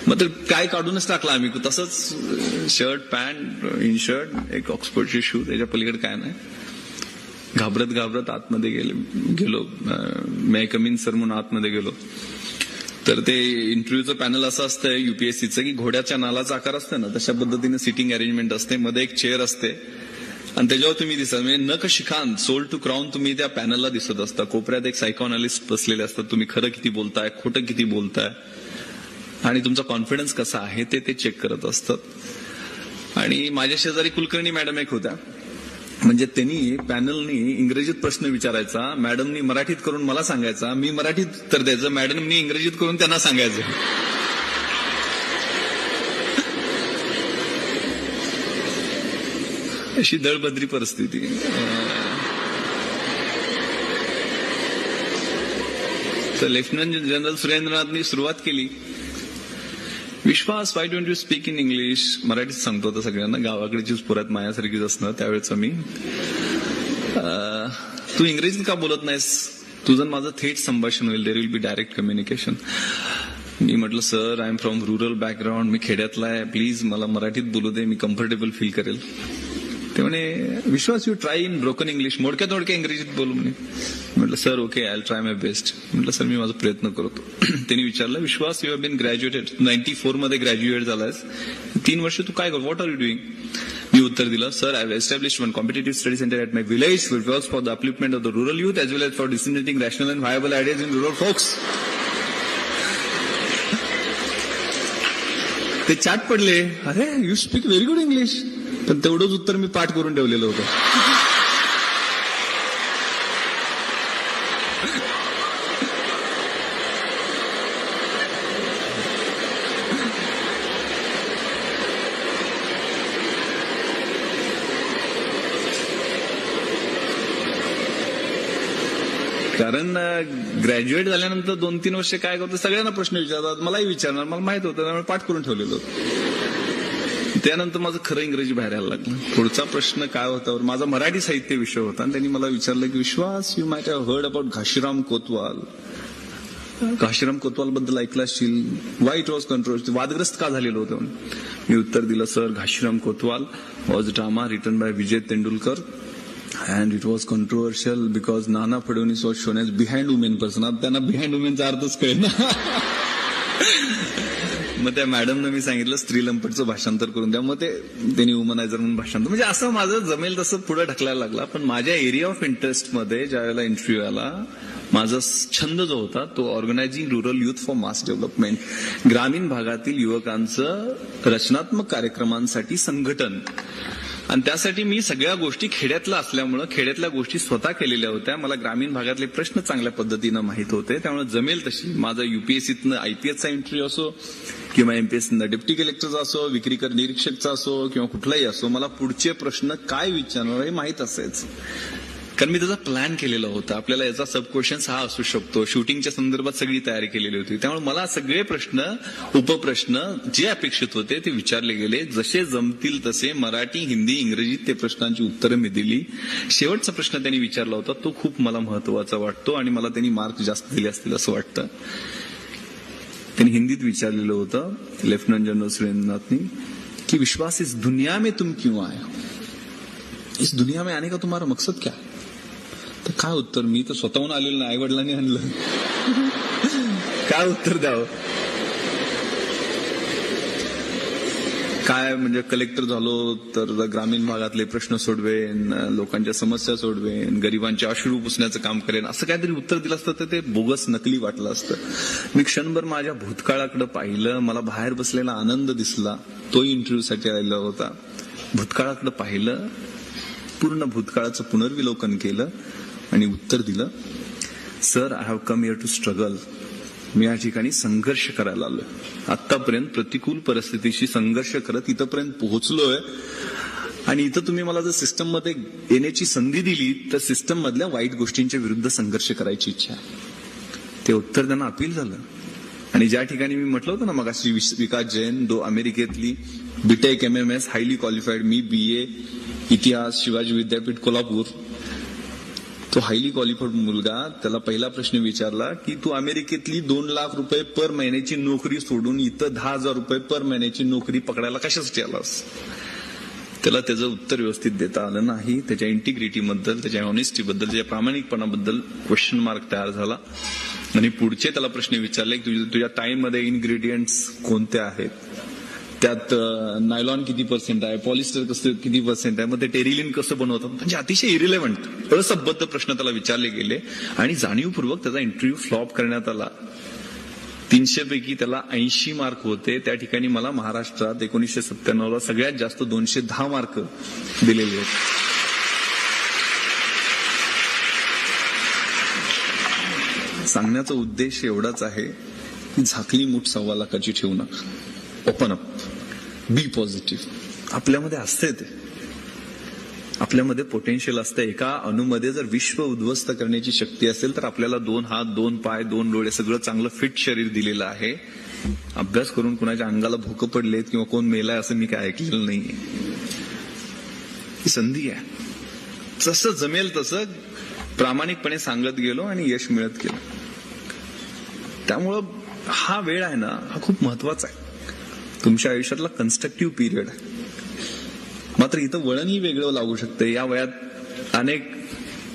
मग तर काय काढूनच टाकला आम्ही. तसंच शर्ट पॅन्ट इनशर्ट, एक ऑक्सफोर्डचे शू, त्याच्या पलीकडे काय नाही. घाबरत आतमध्ये गेलो. मे कम इन सर म्हणून आतमध्ये गेलो. तर ते इंटरव्ह्यूचं पॅनल असं असतं युपीएससीचं की घोड्याच्या नालाचा आकार असतं ना तशा पद्धतीने सिटिंग अरेंजमेंट असते. मध्ये एक चेअर असते आणि त्याच्यावर तुम्ही दिसता, म्हणजे नख शिखान सोल टू क्राऊन तुम्ही त्या पॅनलला दिसत असता. कोपऱ्यात एक सायकोअनालिस्ट बसलेले असतात. तुम्ही खरं किती बोलताय, खोटं किती बोलताय आणि तुमचा कॉन्फिडन्स कसा आहे ते चेक करत असतात. आणि माझ्या शेजारी कुलकर्णी मॅडम एक होत्या. म्हणजे त्यांनी पॅनलनी इंग्रजीत प्रश्न विचारायचा, मॅडमनी मराठीत करून मला सांगायचा, मी मराठीत उत्तर द्यायचं, मॅडमनी इंग्रजीत करून त्यांना सांगायचं. अशी दळबद्री परिस्थिती. तर लेफ्टनंट जनरल सुरेंद्रनाथनी सुरुवात केली, विश्वास why don't you speak in English. मराठीत सांगतो आता सगळ्यांना, गावाकडचीच पुरात मायासारखीच असणं त्यावेळेचं मी. तू इंग्रजीत का बोलत नाहीस, तुझं माझं थेट संभाषण होईल, there will be direct communication. मी म्हटलं sir I am from rural background, मी खेड्यातला आहे, प्लीज मला मराठीत बोलू दे, मी कम्फर्टेबल फील करेल. ते म्हणे विश्वास you try in broken English, मोडक्या तोडक्या इंग्रजीत बोलू म्हणे. म्हटलं sir okay I try my best. म्हटलं सर मी माझा प्रयत्न करतो. त्यांनी विचारलं विश्वास यू हॅव बीन ग्रॅज्युएटेड, 94 मध्ये ग्रॅज्युएट झालायस, 3 वर्ष तू काय कर, व्हॉट आर यू डुईंग. मी उत्तर दिलं sir I have established one competitive study centre at my village which works for the upliftment of the rural youth as well as for disseminating rational and viable ideas in rural folks. ते चाट पडले, अरे you speak very good English. पण तेवढंच उत्तर मी पाठ करून ठेवलेलं होतं. कारण ग्रॅज्युएट झाल्यानंतर 2-3 वर्ष काय करतो, सगळ्यांना प्रश्न विचारतात, मलाही विचारणार, मला माहित होतं, त्यामुळे पाठ करून ठेवलेलं होतं. त्यानंतर माझं खरं इंग्रजी बाहेर यायला लागलं. पुढचा प्रश्न काय होता, माझा मराठी साहित्य विषय होता आणि त्यांनी मला विचारलं की Vishwas you might have heard about Ghashiram Kotwal. Ghashiram Kotwal बद्दल ऐकलं असशील, वाय इट वॉज कंट्रोवर्सी, वादग्रस्त का झालेलं होतं. मी उत्तर दिलं sir Ghashiram Kotwal was drama written by Vijay Tendulkar and it was controversial because Nana Fadnavis was shown as behind women person. आता त्यांना बिहाइंड वुमेनचा अर्थच कळेल ना. मग त्या मॅडमनं मी सांगितलं स्त्रीलंपटचं भाषांतर करून द्या. मग त्यांनी वुमनायझर म्हणून भाषांतर, म्हणजे असं माझं जमेल तसं पुढे ढकलायला लागला. पण माझ्या एरिया ऑफ इंटरेस्ट मध्ये ज्या वेळेला इंटरव्ह्यू आला, माझा छंद जो होता तो organising rural youth for mass development, ग्रामीण भागातील युवकांचं रचनात्मक कार्यक्रमांसाठी संघटन. आणि त्यासाठी मी सगळ्या गोष्टी खेड्यातल्या असल्यामुळं खेड्यातल्या गोष्टी स्वतः केलेल्या होत्या. मला ग्रामीण भागातले प्रश्न चांगल्या पद्धतीनं माहित होते. त्यामुळे जमेल तशी माझा युपीएससीतनं आयपीएसचा इंटरव्ह्यू असो किंवा एमपीएससीनं डेप्टी कलेक्टरचा असो, विक्रीकर निरीक्षकचा असो किंवा कुठलाही असो, मला पुढचे प्रश्न काय विचारणार हे माहित असायचं. कारण मी त्याचा प्लॅन केलेला होता. आपल्याला याचा सब क्वेश्चन्स हा असू शकतो. शूटिंगच्या संदर्भात सगळी तयारी केलेली होती. त्यामुळे मला सगळे प्रश्न, उपप्रश्न जे अपेक्षित होते ते विचारले गेले. जसे जमतील तसे मराठी, हिंदी, इंग्रजीत ते प्रश्नांची उत्तरं मी दिली. शेवटचा प्रश्न त्यांनी विचारला होता तो खूप मला महत्वाचा वाटतो आणि मला त्यांनी मार्क जास्त दिले असतील असं वाटतं. त्यांनी हिंदीत विचारलेलं होतं लेफ्टनंट जनरल सुरेंद्रनाथनी की विश्वास इस दुनिया में तुम क्यों आए हो, इस दुनिया में आने का तुम्हारा मकसद क्या है? तर काय उत्तर, मी तर स्वतःहून आलेलं नाही, आई वडिलांनी आणलं. काय उत्तर द्यावं? काय म्हणजे कलेक्टर झालो तर ग्रामीण भागातले प्रश्न सोडवेन, लोकांच्या समस्या सोडवेन, गरिबांचे अश्रू पुसण्याचं काम करेन, असं काहीतरी उत्तर दिलं असतं तर ते बोगस नकली वाटलं असतं. मी क्षणभर माझ्या भूतकाळाकडे पाहिलं, मला बाहेर बसलेला आनंद दिसला, तोही इंटरव्ह्यूसाठी आलेला होता. भूतकाळाकडे पाहिलं, पूर्ण भूतकाळाचं पुनर्विलोकन केलं आणि उत्तर दिलं, sir I have come here to struggle. मी या ठिकाणी संघर्ष करायला आलोय. आतापर्यंत प्रतिकूल परिस्थितीशी संघर्ष करत इथपर्यंत पोहोचलोय आणि इथं तुम्ही मला जर सिस्टम मध्ये येण्याची संधी दिली तर सिस्टम मधल्या वाईट गोष्टींच्या विरुद्ध संघर्ष करायची इच्छा आहे. ते उत्तर त्यांना अपील झालं. आणि ज्या ठिकाणी मी म्हटलं होतं ना मगाशी, विकास Jain अमेरिकेतली BTech MMS highly qualified, मी BA इतिहास शिवाजी विद्यापीठ कोल्हापूर, तो हायली क्वालिफाईड मुलगा, त्याला पहिला प्रश्न विचारला की तू अमेरिकेतली 2 लाख रुपये पर महिन्याची नोकरी सोडून इथं 10,000 रुपये पर महिन्याची नोकरी पकडायला कशासाठी आलास? त्याला त्याचं उत्तर व्यवस्थित देता आलं नाही. त्याच्या इंटिग्रिटीबद्दल, त्याच्या ऑनेस्टीबद्दल, त्याच्या प्रामाणिकपणाबद्दल क्वेश्चन मार्क तयार झाला. आणि पुढचे त्याला प्रश्न विचारले की तुझ्या टाइम मध्ये इन्ग्रेडियंट्स कोणते आहेत, त्यात नायलॉन किती % आहे, पॉलिस्टर कसं किती % आहे, मग ते टेरिलिन कसं बनवतात, म्हणजे अतिशय इरिलेव्हंट असंबद्ध प्रश्न त्याला विचारले गेले आणि जाणीवपूर्वक त्याचा इंटरव्ह्यू फ्लॉप करण्यात आला. 300 पैकी त्याला 80 मार्क होते. त्या ठिकाणी मला महाराष्ट्रात 1997ला सगळ्यात जास्त 210 मार्क दिलेले आहेत. सांगण्याचा उद्देश एवढाच आहे की झाकली मूठ 1.25 लाखाची ठेवू नका. ओपन अप, बी पॉझिटिव्ह. आपल्यामध्ये असते ते, आपल्यामध्ये पोटेन्शियल असतं. एका अणूमध्ये जर विश्व उद्ध्वस्त करण्याची शक्ती असेल तर आपल्याला 2 हात 2 पाय 2 डोळे सगळं चांगलं फिट शरीर दिलेलं आहे. अभ्यास करून कुणाच्या अंगाला भोकं पडलेत किंवा कोण मेलाय असं मी काय ऐकलेलं नाहीये. ही संधी आहे. जसं जमेल तसं प्रामाणिकपणे सांगत गेलो आणि यश मिळत गेलं. त्यामुळं हा वेळ आहे ना, हा खूप महत्वाचा आहे. तुमच्या आयुष्यातला कन्स्ट्रक्टिव्ह पिरियड आहे. मात्र इथं वळणही वेगळं लागू शकतं. या वयात अनेक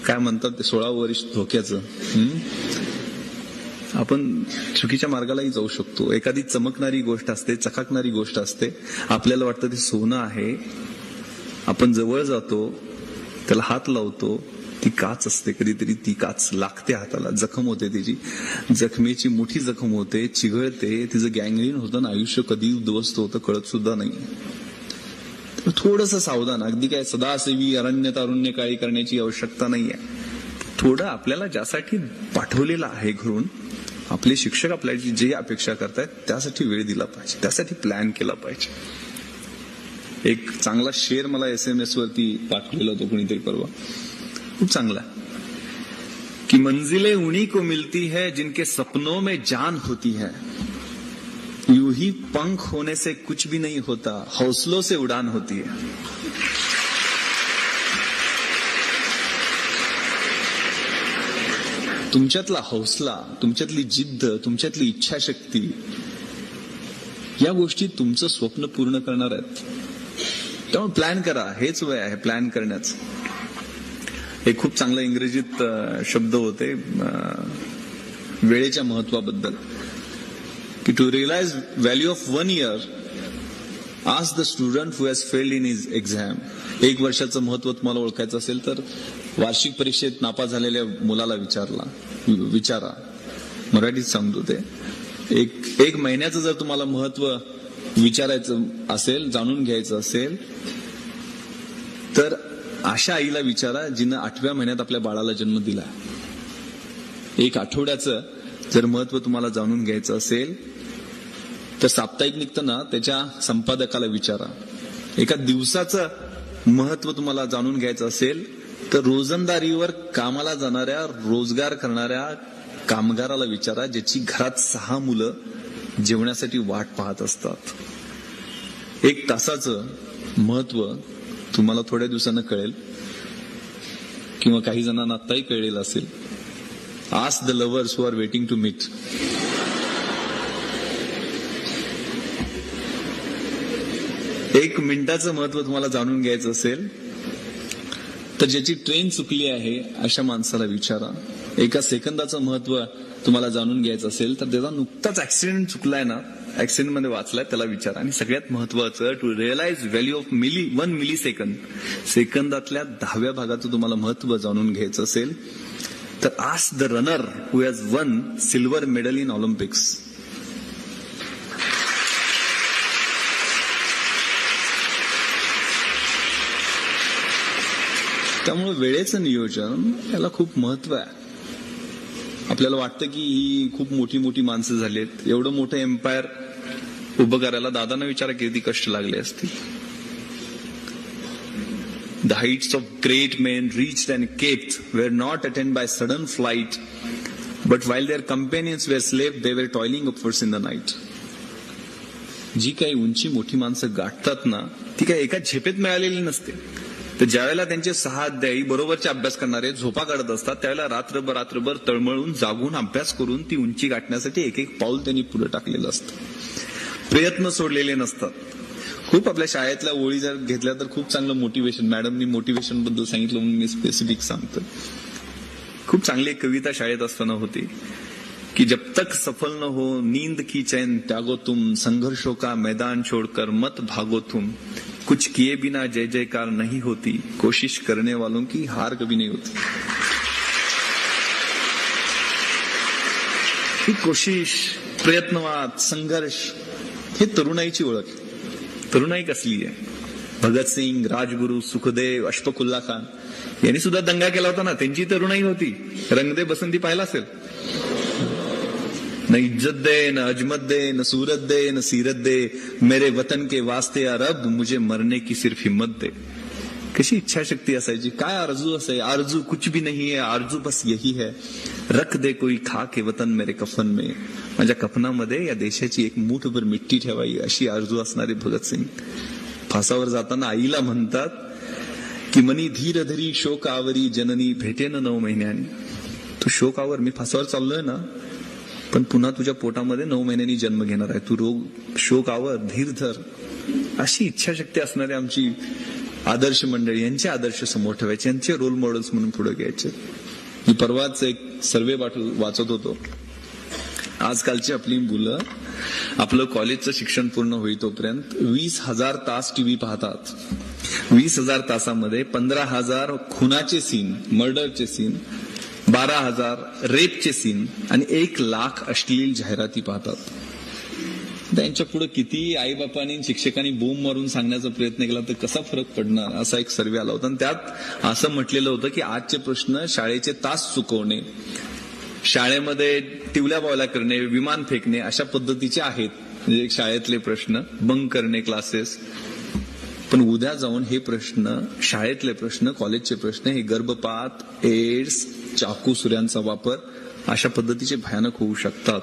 काय म्हणतात ते 16 वर्ष धोक्याचं, आपण चुकीच्या मार्गालाही जाऊ शकतो. एखादी चमकणारी गोष्ट असते, चकाकणारी गोष्ट असते, आपल्याला वाटतं ते सोनं आहे, आपण जवळ जातो, त्याला हात लावतो, ती काच असते, कधीतरी ती काच लागते हाताला, जखम होते, त्याची जखमेची मोठी जखम होते, चिघळते, तिचं गँग्रीन होतं, आयुष्य कधी उद्ध्वस्त होतं कळत सुद्धा नाही. थोडंसं सावधान, अगदी काय सदासेवी अरण्य तारुण्य काळी करण्याची आवश्यकता नाहीये. थोडं आपल्याला ज्यासाठी पाठवलेलं आहे घरून, आपले शिक्षक आपल्याची जे अपेक्षा करतायत त्यासाठी वेळ दिला पाहिजे, त्यासाठी प्लॅन केला पाहिजे. एक चांगला शेर मला SMS वरती पाठवलेला होता कोणीतरी परवा, खूप चांगला, कि मंजिलें उन्हीं को मिलती है जिनके सपनों में जान होती है, यूं ही पंख होने से कुछ भी नहीं होता, हौसलों से उड़ान होती है. तुमच्यातला हौसला, तुमच्यातली जिद्द, तुमच्यातली इच्छाशक्ती, या गोष्टी तुमचं स्वप्न पूर्ण करणार आहेत. त्यामुळे प्लॅन करा. हेच वय आहे प्लॅन करण्याचं. एक खूप चांगलं इंग्रजीत शब्द होते वेळेच्या महत्वाबद्दल, की to realise value of 1 year, ask the student who has failed in his exam. 1 वर्षाचं महत्व तुम्हाला ओळखायचं असेल तर वार्षिक परीक्षेत नापास झालेल्या मुलाला विचारा. मराठीत सांगतो ते. एक महिन्याचं जर तुम्हाला महत्व विचारायचं असेल, जाणून घ्यायचं असेल, तर अशा आईला विचारा जिनं 8व्या महिन्यात आपल्या बाळाला जन्म दिला. 1 आठवड्याचं जर महत्व तुम्हाला जाणून घ्यायचं असेल तर साप्ताहिक निघतं ना, त्याच्या संपादकाला विचारा. एका दिवसाचं महत्व तुम्हाला जाणून घ्यायचं असेल तर रोजंदारीवर कामाला जाणाऱ्या, रोजगार करणाऱ्या कामगाराला विचारा, ज्याची घरात 6 मुलं जेवण्यासाठी वाट पाहत असतात. 1 तासाचं महत्व तुम्हाला थोड्या दिवसानं कळेल किंवा काही जणांना आत्ताही कळलेलं असेल. Ask the lovers who are waiting to meet. 1 मिनिटाचं महत्व तुम्हाला जाणून घ्यायचं असेल तर ज्याची ट्रेन चुकली आहे अशा माणसाला विचारा. 1 सेकंदाचं महत्व तुम्हाला जाणून घ्यायचं असेल तर त्याचा नुकताच ऍक्सिडेंट चुकलाय ना, ऍक्सिडेंट मध्ये वाचलाय त्याला विचारा. आणि सगळ्यात महत्वाचं, to realise value of 1 milli second, सेकंदातल्या 10व्या भागाचं तुम्हाला महत्व जाणून घ्यायचं असेल तर ask the runner who has one silver medal in Olympics. त्यामुळे वेळेचं नियोजन याला खूप महत्व आहे. आपल्याला वाटतं की ही खूप मोठी मोठी माणसं झालीत, एवढं मोठं एम्पायर उभं करायला दादांना विचारा किती कष्ट लागले असतील. The heights of great men reached and kept were not attained by sudden flight, but while their companions were asleep, they were toiling upwards in the night. जी काही उंची मोठी माणसं गाठतात ना, ती काही एका झेपेत मिळालेली नसते. तर ज्यावेळेला त्यांचे 6 अध्यायी बरोबरचे अभ्यास करणारे झोपा काढत असतात त्यावेळेला रात्रभर तळमळून जागून अभ्यास करून ती उंची गाठण्यासाठी एक पाऊल त्यांनी पुढे टाकलेलं असतं. प्रयत्न सोडलेले नसतात. खूप आपल्या शाळेतल्या ओळी जर घेतल्या तर खूप चांगलं मोटिवेशन, मॅडमनी मोटिवेशन बद्दल सांगितलं म्हणून मी स्पेसिफिक सांगतो. खूप चांगली एक कविता शाळेत असताना होती की जब तक सफल न हो नींद की चैन त्यागो तुम, संघर्षों का मैदान छोड़कर मत भागो तुम, कुछ किए बिना जय जयकार नहीं होती, कोशिश करने वालों की हार कभी नहीं होती. ही कोशिश, प्रयत्नवाद, संघर्ष हे तरुणाईची ओळख. तरुणाई कसली आहे? भगतसिंग, राजगुरू, सुखदेव, अशफाकुल्ला खान यांनी सुद्धा दंगा केला होता ना, त्यांची तरुणाई होती. रंग दे बसंती पाहिला असेल. न इज्जत दे, न अजमत दे, न सूरत दे, न सीरत दे, मेरे वतन के वास्ते या रब मुझे मरने की सिर्फ हिम्मत दे. कशी इच्छाशक्ती असायची, काय आरजू असाय. आरजू कुछ भी नहीं है, आरजू बस यही है, रख दे कोई खा के वतन मेरे कफन में. माझ्या कफनामध्ये या देशाची एक मूठभर मिट्टी ठेवावी अशी आरजू असणारे भगतसिंग फासावर जाताना आईला म्हणतात की मनी धीर धरी शोकावरी जननी भेटेन 9 महिन्यांनी. तू शोकावर, मी फासावर चाललोय ना, पण पुन्हा तुझ्या पोटामध्ये 9 महिन्यांनी जन्म घेणार आहे. तू शोकावर, धीर धर. अशी इच्छाशक्ती असणारी आमची आदर्श मंडळी, यांचे आदर्श समोर ठेवायचे, यांचे रोल मॉडेल्स म्हणून पुढे घ्यायचे. मी परवाच एक सर्वे वाचत होतो. आजकालची आपली मुलं आपलं कॉलेजचं शिक्षण पूर्ण होई तोपर्यंत 20,000 तास टीव्ही पाहतात. 20,000 तासामध्ये 15,000 खुनाचे सीन, मर्डरचे सीन, 12,000 रेपचे सीन आणि 1,00,000 अश्लील जाहिराती पाहतात. त्यांच्या पुढे किती आईबापांनी शिक्षकांनी बूम मारून सांगण्याचा प्रयत्न केला तर कसा फरक पडणार, असा एक सर्वे आला होता. आणि त्यात असं म्हटलेलं होतं की आजचे प्रश्न शाळेचे तास चुकवणे, शाळेमध्ये टिवल्या बावल्या करणे, विमान फेकणे अशा पद्धतीचे आहेत. म्हणजे शाळेतले प्रश्न, बंक करणे क्लासेस. पण उद्या जाऊन हे प्रश्न, शाळेतले प्रश्न, कॉलेजचे प्रश्न, हे गर्भपात, एड्स, चाकू सुऱ्यांचा वापर अशा पद्धतीचे भयानक होऊ शकतात.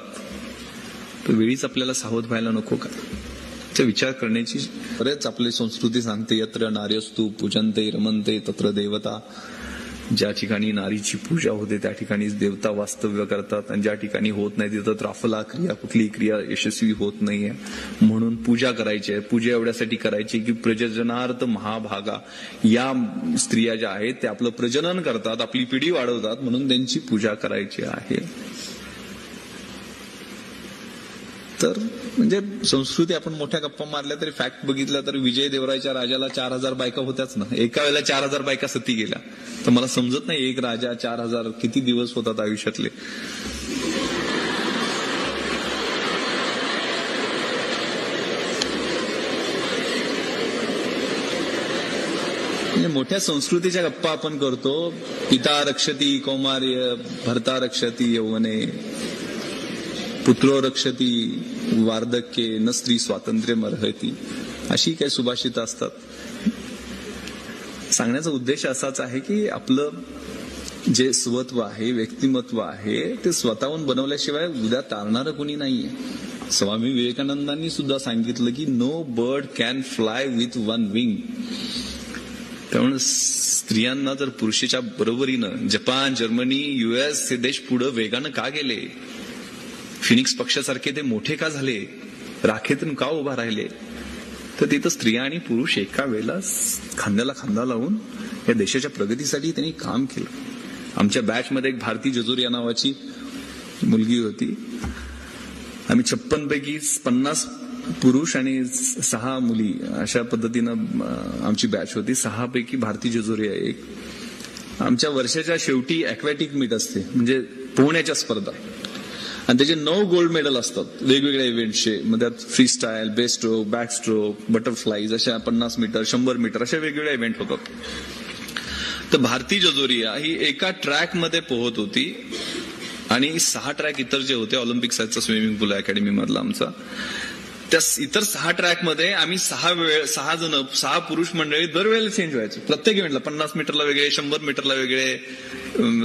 तर वेळीच आपल्याला सावध व्हायला नको का? ते विचार करण्याची बरेच आपली संस्कृती सांगते. यत्र नार्यस्तु पूजन्ते रमन्ते तत्र देवता. ज्या ठिकाणी नारीची पूजा होते त्या ठिकाणीच देवता वास्तव्य करतात, आणि ज्या ठिकाणी होत नाही तिथं त्राफला क्रिया, कुठलीही क्रिया यशस्वी होत नाहीये. म्हणून पूजा करायची आहे. पूजा एवढ्यासाठी करायची की प्रजननार्थ महाभागा या स्त्रिया ज्या आहेत त्या आपलं प्रजनन करतात, आपली पिढी वाढवतात, म्हणून त्यांची पूजा करायची आहे. तर म्हणजे संस्कृती आपण मोठ्या गप्पा मारल्या तरी फॅक्ट बघितलं तर विजय देवरायच्या राजाला 4,000 बायका होत्याच ना. एका वेळेला 4,000 बायका सती गेल्या. तर मला समजत नाही एक राजा 4,000 किती दिवस होतात आयुष्यातले. म्हणजे मोठ्या संस्कृतीच्या गप्पा आपण करतो. पिता रक्षती कौमार्य, भर्ता रक्षती यौवने, पुत्रो रक्षती वार्धक्ये, न स्त्री स्वातंत्र्य मर्हती, अशी काही सुभाषित असतात. सांगण्याचा उद्देश असाच आहे की आपलं जे स्वत्व आहे, व्यक्तिमत्व आहे, ते स्वतःहून बनवल्याशिवाय उद्या तारणारं कोणी नाहीये. स्वामी विवेकानंदांनी सुद्धा सांगितलं की no bird can fly with 1 wing. त्यामुळे स्त्रियांना जर पुरुषाच्या बरोबरीनं जपान, जर्मनी, US हे देश पुढे वेगानं का गेले? फिनिक्स पक्षासारखे ते मोठे का झाले? राखेतून का उभा राहिले? तर तिथं स्त्रिया आणि पुरुष एका वेळेला खांद्याला खांदा लावून या देशाच्या प्रगतीसाठी त्यांनी काम केलं. आमच्या बॅचमध्ये एक भारती जजोरिया नावाची मुलगी होती. आम्ही 56 पैकी 50 पुरुष आणि 6 मुली अशा पद्धतीनं आमची बॅच होती. 6 पैकी भारती जजोरिया एक. आमच्या वर्षाच्या शेवटी अॅक्वॅटिक मीट असते, म्हणजे पोहण्याच्या स्पर्धा, आणि त्याचे 9 गोल्ड मेडल असतात वेगवेगळ्या इव्हेंटचे. मग त्यात free style, best stroke, back stroke, butterflies अशा 50 मीटर, 100 मीटर अशा वेगवेगळ्या इव्हेंट होतात. तर भारती जजोरिया ही एका ट्रॅकमध्ये पोहत होती आणि 6 ट्रॅक इतर जे होते, ऑलिम्पिक साईजचा स्विमिंग पूल अकॅडमी मधला आमचा, त्या इतर 6 ट्रॅकमध्ये आम्ही 6 जण 6 पुरुष मंडळी दरवेळेला चेंज व्हायचो. प्रत्येक इव्हेंटला 50 मीटरला वेगळे, 100 मीटरला वेगळे,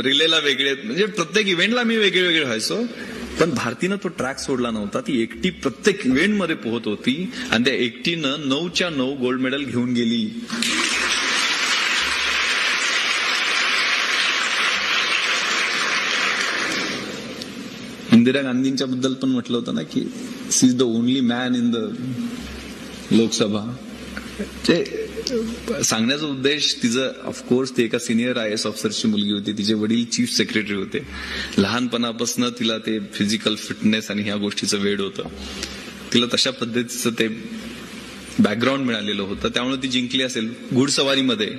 रिलेला वेगळे, म्हणजे प्रत्येक इव्हेंटला आम्ही वेगळे वेगळे व्हायचो. पण भारतीनं तो ट्रॅक सोडला नव्हता. ती एकटी प्रत्येक इव्हेंटमध्ये पोहत होती आणि त्या एकटीनं 9च्या 9 गोल्ड मेडल घेऊन गेली. इंदिरा गांधींच्या बद्दल पण म्हटलं होतं ना की शी is the only man in the Lok Sabha. सांगण्याचा उद्देश तिचं, ऑफकोर्स ती एका सिनियर IAS ऑफिसरची मुलगी होती. तिचे वडील चीफ सेक्रेटरी होते. लहानपणापासून तिला ते फिजिकल फिटनेस आणि ह्या गोष्टीचं वेड होतं. तिला तशा पद्धतीचं ते बॅकग्राऊंड मिळालेलं होतं. त्यामुळे ती जिंकली असेल. घुडसवारीमध्ये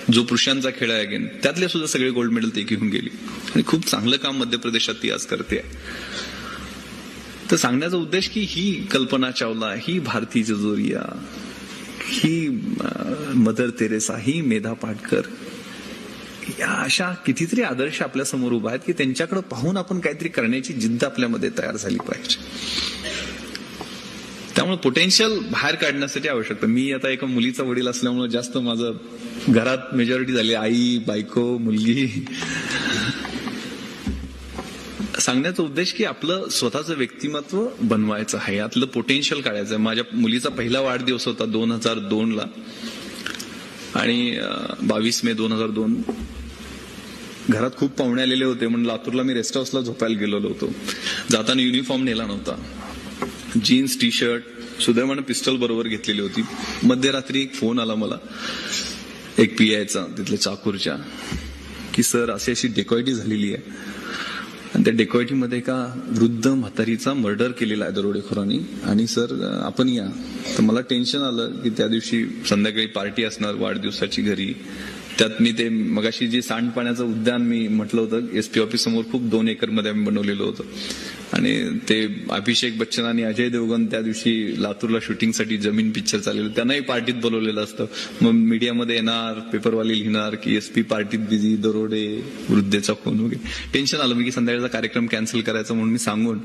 जो पुरुषांचा खेळ आहे अगेन, त्यातले सुद्धा सगळे गोल्ड मेडल ती घेऊन गेली आणि खूप चांगलं काम मध्य प्रदेशात ती आज करते. तर सांगण्याचा उद्देश की ही कल्पना चावला, ही भारती जजोरिया, ही मदर तेरेसा, ही मेधा पाटकर, या अशा कितीतरी आदर्श आपल्या समोर उभा आहेत की त्यांच्याकडे पाहून आपण काहीतरी करण्याची जिद्द आपल्यामध्ये तयार झाली पाहिजे. त्यामुळे पोटेन्शियल बाहेर काढण्यासाठी आवश्यकता. मी आता एका मुलीचा वडील असल्यामुळे जास्त माझं घरात मेजॉरिटी झाली, आई, बायको, मुलगी. सांगण्याचा उद्देश की आपलं स्वतःचं व्यक्तिमत्व बनवायचं आहे, यातलं पोटेन्शियल काढायचं आहे. माझ्या मुलीचा पहिला वाढदिवस होता 2002ला आणि 22 मे 2002. घरात खूप पाहुणे आलेले होते म्हणून लातूरला मी रेस्ट हाऊसला झोपायला गेलेलो होतो. जाताना युनिफॉर्म नेला नव्हता, जीन्स, टी शर्ट, सुदैवानं पिस्टल बरोबर घेतलेली होती. मध्यरात्री एक फोन आला मला, एक PIचा तिथल्या चाकूरच्या, की सर अशी अशी डेकॉयटी झालेली आहे आणि त्या डेकॉयटीमध्ये एका वृद्ध म्हातारीचा मर्डर केलेला आहे दरोडेखोरांनी, आणि सर आपण या. तर मला टेन्शन आलं की त्या दिवशी संध्याकाळी पार्टी असणार वाढदिवसाची घरी. त्यात मी ते मगाशी जे सांडपाण्याचं उद्यान मी म्हटलं होतं SP ऑफिस समोर खूप 2 एकरमध्ये आम्ही बनवलेलं होतं, आणि ते अभिषेक बच्चन आणि अजय देवगण त्या दिवशी लातूरला शूटिंगसाठी जमीन पिक्चर चाललेलं, त्यांनाही पार्टीत बोलवलेलं असतं. मग मीडियामध्ये येणार, पेपरवाले लिहिणार की SP पार्टीत बिझी, दरोडे, वृद्धेचा खून वगैरे. टेन्शन आलं मी की संध्याकाळचा कार्यक्रम कॅन्सल करायचा म्हणून मी सांगून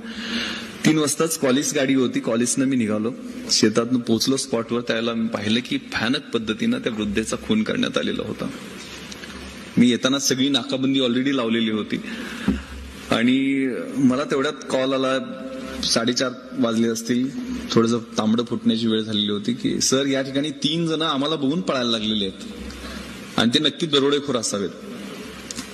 3 वाजताच कॉलेज गाडी होती, कॉलेजनं मी निघालो. शेतातनं पोहोचलो स्पॉटवर. त्याला मी पाहिलं की भयानक पद्धतीनं त्या वृद्धेचा खून करण्यात आलेला होता. मी येताना सगळी नाकाबंदी ऑलरेडी लावलेली होती आणि मला तेवढ्यात कॉल आला. 4:30 वाजले असतील, थोडंसं तांबडं फुटण्याची वेळ झालेली होती की सर या ठिकाणी 3 जण आम्हाला बघून पळायला लागलेले आहेत आणि ते नक्की दरोडेखोर असावेत,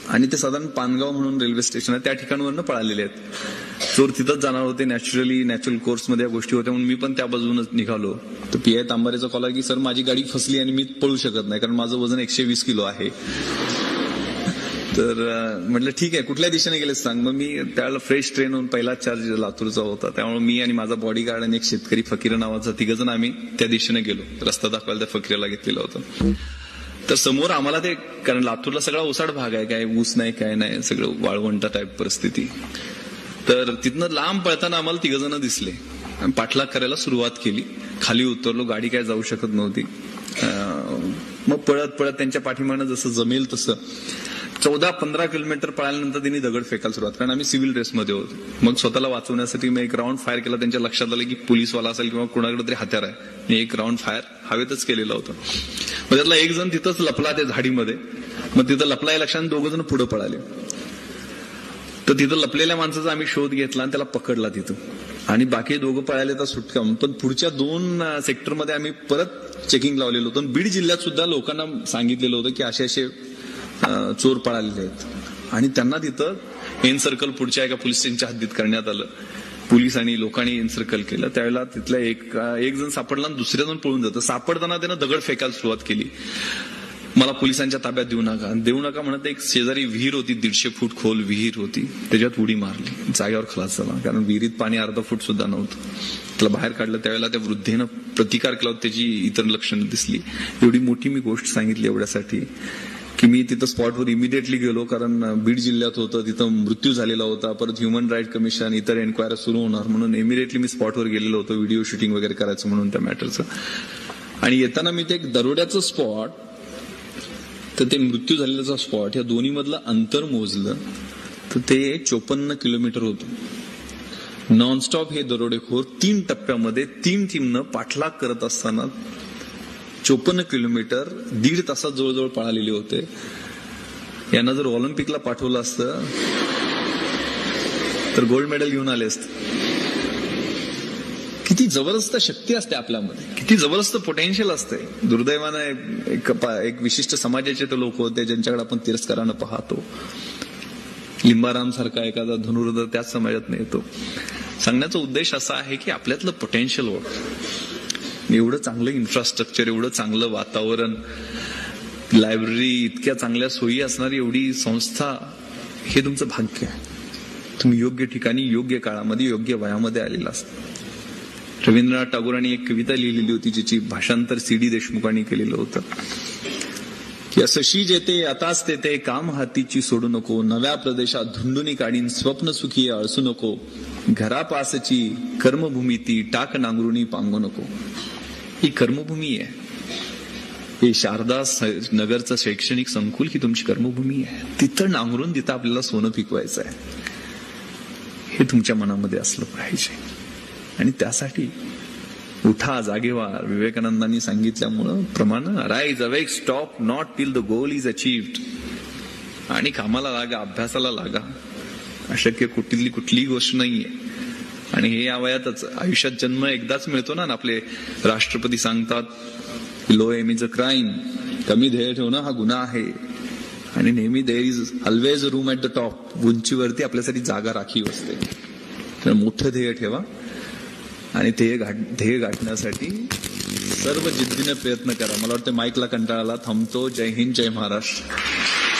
आणि ते साधारण पानगाव म्हणून रेल्वे स्टेशन आहे त्या ठिकाणावरनं पळालेले आहेत. चोर तिथंच जाणार होते. नॅचरल कोर्समध्ये या गोष्टी होत्या म्हणून मी पण त्या बाजूनच निघालो. तर PI तांबारेचा कॉल आहे की सर माझी गाडी फसली आणि मी पळू शकत नाही कारण माझं वजन 120 किलो आहे. तर म्हटलं ठीक आहे, कुठल्या दिशेने गेले सांग. मग मी त्यावेळेला फ्रेश ट्रेन होऊन पहिला चार्ज लातूरचा होता, त्यामुळे मी आणि माझा बॉडीगार्ड आणि एक शेतकरी फकीर नावाचा 3 जण आम्ही त्या दिशेने गेलो. रस्ता दाखवायला त्या फकीराला घेतलेला होता. तर समोर आम्हाला ते, कारण लातूरला सगळा ओसाड भाग आहे, काय ऊस नाही काय नाही, सगळं वाळवंटा टाईप परिस्थिती. तर तिथनं लांब पळताना आम्हाला 3 जण दिसले. पाठलाग करायला सुरुवात केली. खाली उतरलो, गाडी काय जाऊ शकत नव्हती. मग पळत पळत त्यांच्या पाठीमागनं जसं जमेल तसं 14-15 किलोमीटर पळाल्यानंतर त्यांनी दगड फेकायला सुरुवात, कारण आम्ही सिव्हिल ड्रेसमध्ये होतो. मग स्वतःला वाचवण्यासाठी मी एक राऊंड फायर केला. त्यांच्या लक्षात आलं की पोलीसवाला असेल किंवा कुणाकडे तरी हत्यार आहे. मी एक राऊंड फायर हवेतच केलेला होता. मग त्यातला एक जण तिथंच लपला त्या झाडीमध्ये. मग तिथं लपलाय लक्षात 2 जण पुढे पळाले. तर तिथं लपलेल्या माणसाचा आम्ही शोध घेतला आणि त्याला पकडला तिथं, आणि बाकी 2 पळाले तर सुटका. पण पुढच्या 2 सेक्टरमध्ये आम्ही परत चेकिंग लावलेलं होतं. बीड जिल्ह्यात सुद्धा लोकांना सांगितलेलं होतं की असे चोर पळालेले आहेत, आणि त्यांना तिथं एन सर्कल पुढच्या एका पोलीस स्टेशनच्या हद्दीत करण्यात आलं. पोलीस आणि लोकांनी एन्सर्कल केलं. त्यावेळेला तिथल्या एक जण सापडला आणि दुसऱ्या जण पळून जातं. सापडताना त्यानं दगड फेकायला सुरुवात केली. मला पोलिसांच्या ताब्यात देऊ नका म्हणत एक शेजारी विहीर होती, 150 फूट खोल विहीर होती, त्याच्यात उडी मारली. जागेवर खलास झाला, कारण विहिरीत पाणी अर्धा फूट सुद्धा नव्हतं. त्याला बाहेर काढलं. त्यावेळेला त्या वृद्धेनं प्रतिकार केला, त्याची इतर लक्षणं दिसली. एवढी मोठी मी गोष्ट सांगितली एवढ्यासाठी की मी तिथं स्पॉटवर इमिडिएटली गेलो, कारण बीड जिल्ह्यात होतं, तिथं मृत्यू झालेला होता. परत ह्युमन राईट कमिशन इतर एन्क्वायरी सुरू होणार म्हणून इमिडिएटली मी स्पॉटवर गेलेलो होतो, व्हिडिओ शूटिंग वगैरे करायचं म्हणून त्या मॅटरचं. आणि येताना मी ते एक दरोड्याचं स्पॉट तर ते मृत्यू झालेल्याचा स्पॉट या दोन्ही मधलं अंतर मोजलं तर ते 54 किलोमीटर होतं. नॉनस्टॉप हे दरोडेखोर 3 टप्प्यामध्ये 3 टीमनं पाठलाग करत असताना 54 किलोमीटर 1.5 तासात जवळजवळ पळालेले होते. यांना जर ऑलिम्पिकला पाठवलं असतं तर गोल्ड मेडल घेऊन आले असते. किती जबरदस्त शक्ती असते आपल्यामध्ये, किती जबरदस्त पोटेन्शियल असते. दुर्दैवानं एक विशिष्ट समाजाचे ते लोक होते ज्यांच्याकडे आपण तिरस्कारानं पाहतो. लिंबाराम सारखा एखादा धनुर्धर त्याच समाजात नाही येतो. सांगण्याचा उद्देश असा आहे की आपल्यातलं पोटेन्शियल ओळख. एवढं चांगलं इन्फ्रास्ट्रक्चर, एवढं चांगलं वातावरण, लायब्ररी, इतक्या चांगल्या सोयी असणारी एवढी संस्था, हे तुमचं भाग्य आहे. तुम्ही योग्य ठिकाणी योग्य काळामध्ये योग्य वयामध्ये आलेला असता. रवींद्रनाथ टागोरांनी एक कविता लिहिलेली होती ज्याची भाषांतर CD देशमुखांनी केलेलं होतं की असशी जेते आताच तेते काम हातीची सोडू नको, नव्या प्रदेशात धुंडुनी काढीन स्वप्न सुखी अळसू नको, घरापासची कर्मभूमी ती टाक नांगरुणी पांगू नको. ही कर्मभूमी आहे. हे शारदा नगरचं शैक्षणिक संकुल ही तुमची कर्मभूमी आहे. तिथं नांगरून तिथं आपल्याला सोनं पिकवायचं आहे. हे तुमच्या मनामध्ये असलं पाहिजे. आणि त्यासाठी उठा, जागे व्हा. विवेकानंदांनी सांगितल्यामुळं प्रमाण rise awake stop not till the goal is achieved. आणि कामाला लागा, अभ्यासाला लागा. अशक्य कुठलीही गोष्ट नाहीये. आणि हे या वयातच आयुष्यात जन्म एकदाच मिळतो ना. आपले राष्ट्रपती सांगतात low M is a crime. कमी ध्येय ठेवणं हा गुन्हा आहे. आणि नेहमी there is always a room at the top. उंचीवरती आपल्यासाठी जागा राखीव असते. तर मोठं ध्येय ठेवा आणि ध्येय गाठण्यासाठी सर्व जिद्दीने प्रयत्न करा. मला वाटतं माईकला कंटाळाला. थांबतो. जय हिंद, जय महाराष्ट्र.